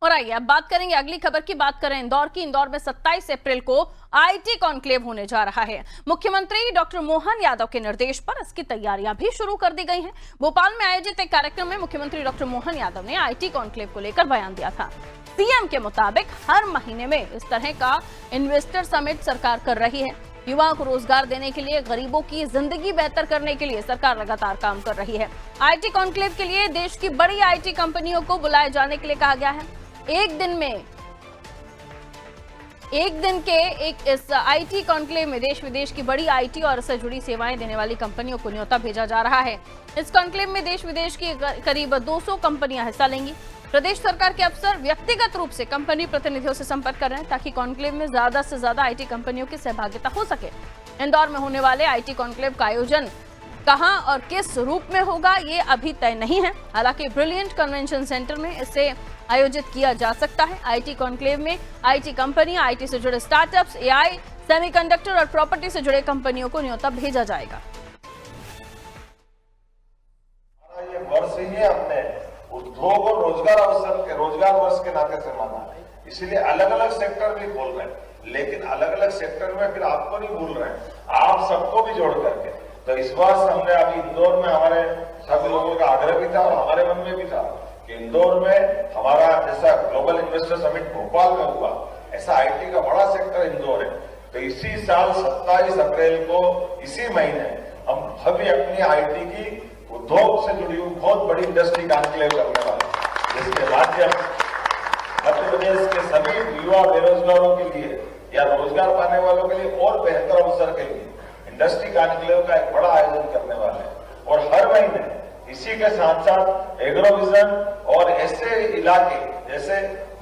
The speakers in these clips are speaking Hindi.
और आइए अब बात करेंगे अगली खबर की। बात करें इंदौर की। इंदौर में 27 अप्रैल को आईटी कॉन्क्लेव होने जा रहा है। मुख्यमंत्री डॉक्टर मोहन यादव के निर्देश पर इसकी तैयारियां भी शुरू कर दी गई हैं। भोपाल में आयोजित एक कार्यक्रम में मुख्यमंत्री डॉक्टर मोहन यादव ने आईटी कॉन्क्लेव को लेकर बयान दिया था। सीएम के मुताबिक हर महीने में इस तरह का इन्वेस्टर समिट सरकार कर रही है। युवाओं को रोजगार देने के लिए, गरीबों की जिंदगी बेहतर करने के लिए सरकार लगातार काम कर रही है। आईटी कॉन्क्लेव के लिए देश की बड़ी आईटी कंपनियों को बुलाए जाने के लिए कहा गया है। एक दिन के इस आईटी कॉन्क्लेव में देश विदेश की बड़ी आईटी और इससे जुड़ी सेवाएं देने वाली कंपनियों को न्योता भेजा जा रहा है। इस कॉन्क्लेव में देश विदेश की करीब 200 कंपनियां हिस्सा लेंगी। प्रदेश सरकार के अफसर व्यक्तिगत रूप से कंपनी प्रतिनिधियों से संपर्क कर रहे हैं ताकि कॉन्क्लेव में ज्यादा से ज्यादा आईटी कंपनियों की सहभागिता हो सके। इंदौर में होने वाले आईटी कॉन्क्लेव का आयोजन कहां और किस रूप में होगा ये अभी तय नहीं है। हालांकि ब्रिलियंट कन्वेंशन सेंटर में इसे आयोजित किया जा सकता है। आईटी कॉन्क्लेव में आईटी कंपनियां, आईटी से जुड़े स्टार्टअप्स, एआई, सेमीकंडक्टर और प्रॉपर्टी से जुड़े कंपनियों को न्योता भेजा जाएगा। ये वर्ष ही है अपने उद्योग और रोजगार वर्ष के नाते से माना है, इसीलिए अलग अलग सेक्टर भी खोल रहे हैं, लेकिन अलग अलग सेक्टर में फिर आपको नहीं भूल रहे हैं, आप सबको भी जोड़ करके। तो इस बार हमने अभी इंदौर में हमारे सभी लोगों का आग्रह भी था और हमारे मन में भी था कि इंदौर में हमारा जैसा ग्लोबल इन्वेस्टर समिट भोपाल में हुआ, ऐसा आईटी का बड़ा सेक्टर इंदौर है। तो इसी साल 27 अप्रैल को इसी महीने हम भव्य अपनी आईटी की उद्योग से जुड़ी हुई बहुत बड़ी इंडस्ट्री कॉन्क्लेव करने वाले, जिसके माध्यम मध्य प्रदेश के सभी युवा बेरोजगारों के लिए या रोजगार पाने वालों के लिए और बेहतर अवसर के लिए इंडस्ट्री कॉन्क्लेव का एक बड़ा आयोजन करने वाले हैं। और हर महीने इसी के साथ साथ एग्रोविजन और ऐसे इलाके, जैसे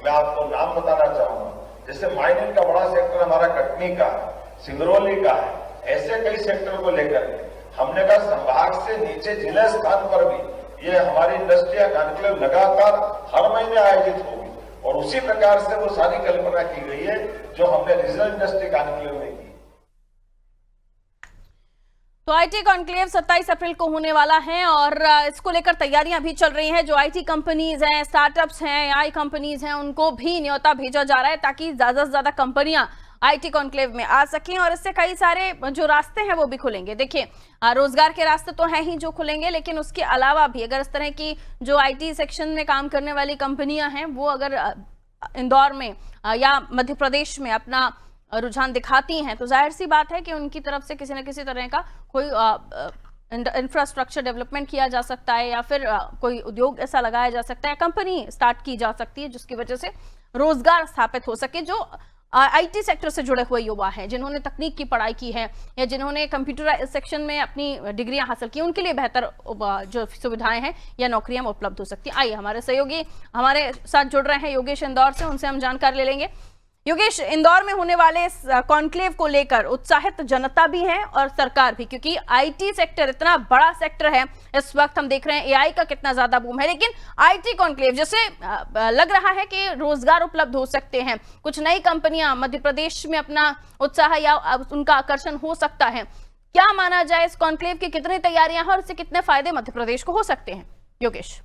मैं आपको नाम बताना चाहूंगा, जैसे माइनिंग का बड़ा सेक्टर हमारा कटनी का है, सिंगरौली का है, ऐसे कई सेक्टर को लेकर हमने कहा संभाग से नीचे जिला स्थान पर भी ये हमारी इंडस्ट्रियल कॉन्क्लेव लगातार हर महीने आयोजित होगी और उसी प्रकार से वो सारी कल्पना की गई है जो हमने रीजनल इंडस्ट्री कॉन्क्लेव में की। तो आईटी कॉन्क्लेव 27 अप्रैल को होने वाला है और इसको लेकर तैयारियां भी चल रही हैं। जो आईटी कंपनीज हैं, स्टार्टअप्स हैं, एआई कंपनीज हैं, उनको भी न्योता भेजा जा रहा है ताकि ज्यादा से ज्यादा कंपनियां आईटी कॉन्क्लेव में आ सकें और इससे कई सारे जो रास्ते हैं वो भी खुलेंगे। देखिए, रोजगार के रास्ते तो हैं ही जो खुलेंगे, लेकिन उसके अलावा भी अगर इस तरह की जो आईटी सेक्शन में काम करने वाली कंपनियां हैं वो अगर इंदौर में या मध्य प्रदेश में अपना रुझान दिखाती हैं तो जाहिर सी बात है कि उनकी तरफ से किसी न किसी तरह का कोई इंफ्रास्ट्रक्चर डेवलपमेंट किया जा सकता है या फिर कोई उद्योग ऐसा लगाया जा सकता है, कंपनी स्टार्ट की जा सकती है जिसकी वजह से रोजगार स्थापित हो सके। जो आईटी सेक्टर से जुड़े हुए युवा हैं, जिन्होंने तकनीक की पढ़ाई की है या जिन्होंने कंप्यूटर सेक्शन में अपनी डिग्रियां हासिल की, उनके लिए बेहतर जो सुविधाएं हैं या नौकरियां उपलब्ध हो सकती हैं। आइए हमारे सहयोगी हमारे साथ जुड़ रहे हैं योगेश इंदौर से, उनसे हम जानकारी ले लेंगे। योगेश, इंदौर में होने वाले इस कॉन्क्लेव को लेकर उत्साहित जनता भी है और सरकार भी, क्योंकि आईटी सेक्टर इतना बड़ा सेक्टर है। इस वक्त हम देख रहे हैं एआई का कितना ज्यादा बूम है, लेकिन आईटी कॉन्क्लेव जैसे लग रहा है कि रोजगार उपलब्ध हो सकते हैं, कुछ नई कंपनियां मध्य प्रदेश में अपना उत्साह या उनका आकर्षण हो सकता है। क्या माना जाए, इस कॉन्क्लेव की कितनी तैयारियां हैं और इससे कितने फायदे मध्य प्रदेश को हो सकते हैं? योगेश।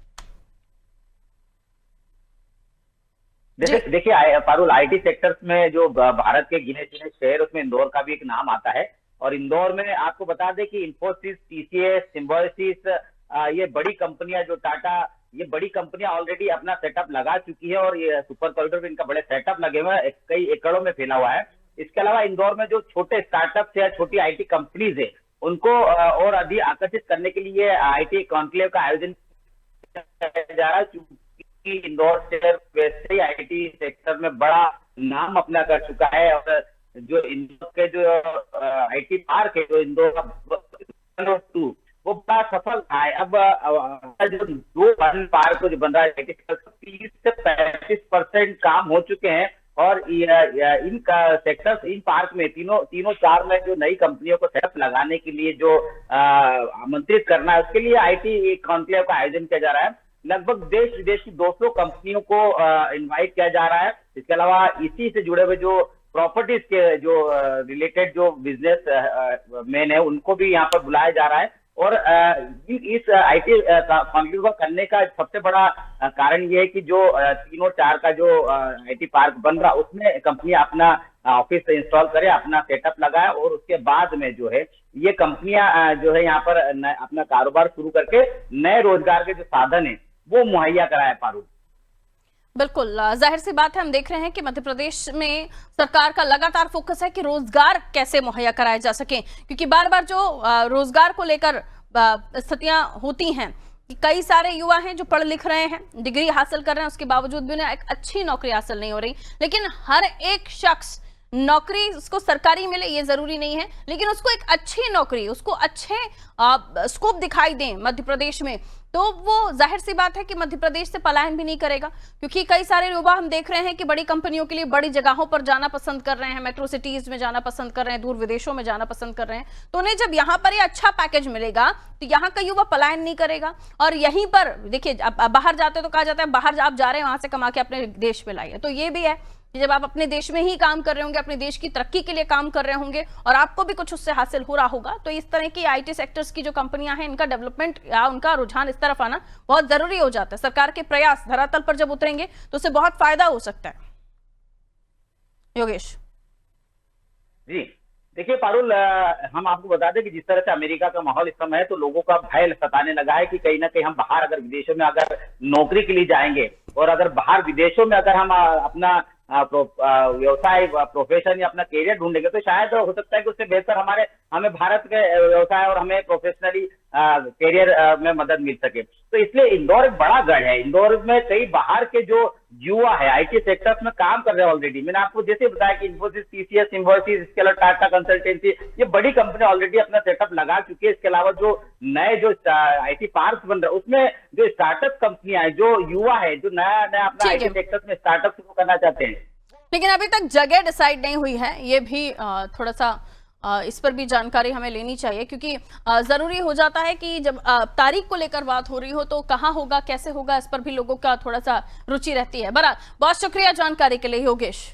देखिए पारुल, आईटी सेक्टर्स में जो भारत के गिने चुने शहर, उसमें इंदौर का भी एक नाम आता है। और इंदौर में आपको बता दें कि इंफोसिस, टीसीएस, सिम्बोसिस, ये बड़ी कंपनियां, जो टाटा, ये बड़ी कंपनियां ऑलरेडी अपना सेटअप लगा चुकी है और ये सुपर कॉरिडोर में इनका बड़े सेटअप लगे हुए हैं, कई एकड़ों में फैला हुआ है। इसके अलावा इंदौर में जो छोटे स्टार्टअप्स या छोटी आईटी कंपनीज है, उनको और अधिक आकर्षित करने के लिए आईटी कॉन्क्लेव का आयोजन किया जा रहा है। इंदौर शहर वैसे ही आईटी सेक्टर में बड़ा नाम अपना कर चुका है और जो इंदौर के जो आईटी पार्क है, जो इंदौर का 2 वो बड़ा सफल रहा है। अब जो 2 पार्क जो बन रहा है 30 से 35% काम हो चुके हैं और इन सेक्टर्स, इन पार्क में तीनों 4 में जो नई कंपनियों को सेटअप लगाने के लिए जो आमंत्रित करना है, उसके लिए आईटी कॉन्क्लेव का आयोजन किया जा रहा है। लगभग देश विदेश की 200 कंपनियों को इनवाइट किया जा रहा है। इसके अलावा इसी से जुड़े हुए जो प्रॉपर्टीज के जो रिलेटेड जो बिजनेस मैन है, उनको भी यहाँ पर बुलाया जा रहा है और इस आईटी कॉन्क्लेव को करने का सबसे बड़ा कारण ये है कि जो 3 और 4 का जो आईटी पार्क बन रहा उसमें कंपनियां अपना ऑफिस इंस्टॉल करे, अपना सेटअप लगाए और उसके बाद में जो है ये कंपनियां जो है यहाँ पर अपना कारोबार शुरू करके नए रोजगार के जो साधन है वो मुहैया कराए। पारुल, बिल्कुल जाहिर सी बात है, हम देख रहे हैं कि मध्य प्रदेश में सरकार का लगातार फोकस है कि रोजगार कैसे मुहैया कराए जा सके, क्योंकि बार बार जो रोजगार को लेकर स्थितियां होती हैं कि कई सारे युवा हैं जो पढ़ लिख रहे हैं, डिग्री हासिल कर रहे हैं, उसके बावजूद भी उन्हें एक अच्छी नौकरी हासिल नहीं हो रही। लेकिन हर एक शख्स नौकरी उसको सरकारी मिले ये जरूरी नहीं है, लेकिन उसको एक अच्छी नौकरी, उसको अच्छे स्कोप दिखाई दें मध्य प्रदेश में, तो वो जाहिर सी बात है कि मध्य प्रदेश से पलायन भी नहीं करेगा। क्योंकि कई सारे युवा हम देख रहे हैं कि बड़ी कंपनियों के लिए बड़ी जगहों पर जाना पसंद कर रहे हैं, मेट्रो सिटीज में जाना पसंद कर रहे हैं, दूर विदेशों में जाना पसंद कर रहे हैं। तो उन्हें जब यहाँ पर ये अच्छा पैकेज मिलेगा तो यहाँ का युवा पलायन नहीं करेगा। और यहीं पर देखिए, अब बाहर जाते तो कहा जाता है बाहर आप जा रहे हैं वहां से कमा के अपने देश में लाइए। तो ये भी है कि जब आप अपने देश में ही काम कर रहे होंगे, अपने देश की तरक्की के लिए काम कर रहे होंगे और आपको भी कुछ उससे हासिल हो रहा होगा, तो इस तरह की आईटी सेक्टर्स की जो कंपनियां हैं इनका डेवलपमेंट या उनका रुझान इस तरफ आना बहुत जरूरी हो जाता है। सरकार के प्रयास धरातल पर जब उतरेंगे तो उससे बहुत फायदा हो सकता है। योगेश जी देखिए पारुल, हम आपको बता दें कि जिस तरह से अमेरिका का माहौल इस समय है तो लोगों का भय सताने लगा है कि कहीं ना कहीं हम बाहर अगर विदेशों में अगर नौकरी के लिए जाएंगे और अगर बाहर विदेशों में अगर हम अपना व्यवसाय प्रोफेशन या अपना कैरियर ढूंढेंगे तो शायद हो सकता है कि उससे बेहतर हमें भारत के व्यवसाय और हमें प्रोफेशनली कैरियर में मदद मिल सके। तो इसलिए इंदौर एक बड़ा गढ़ है। इंदौर में कई बाहर के जो युवा है आईटी सेक्टर्स में काम कर रहे हैं ऑलरेडी। मैंने आपको जैसे बताया कि इन्फोसिस, टीसीएस, सिम्बोसिस, इसके अलावा टाटा कंसल्टेंसी, ये बड़ी कंपनी ऑलरेडी अपना सेटअप लगा चुकी है। इसके अलावा जो नए जो आईटी पार्क बन रहे हैं उसमें जो स्टार्टअप कंपनियां हैं, जो युवा है जो नया नया अपना आईटी सेक्टर में स्टार्टअप शुरू करना चाहते हैं, लेकिन अभी तक जगह डिसाइड नहीं हुई है। ये भी थोड़ा सा इस पर भी जानकारी हमें लेनी चाहिए, क्योंकि जरूरी हो जाता है कि जब तारीख को लेकर बात हो रही हो तो कहाँ होगा, कैसे होगा, इस पर भी लोगों का थोड़ा सा रुचि रहती है। बहरहाल बहुत शुक्रिया जानकारी के लिए योगेश।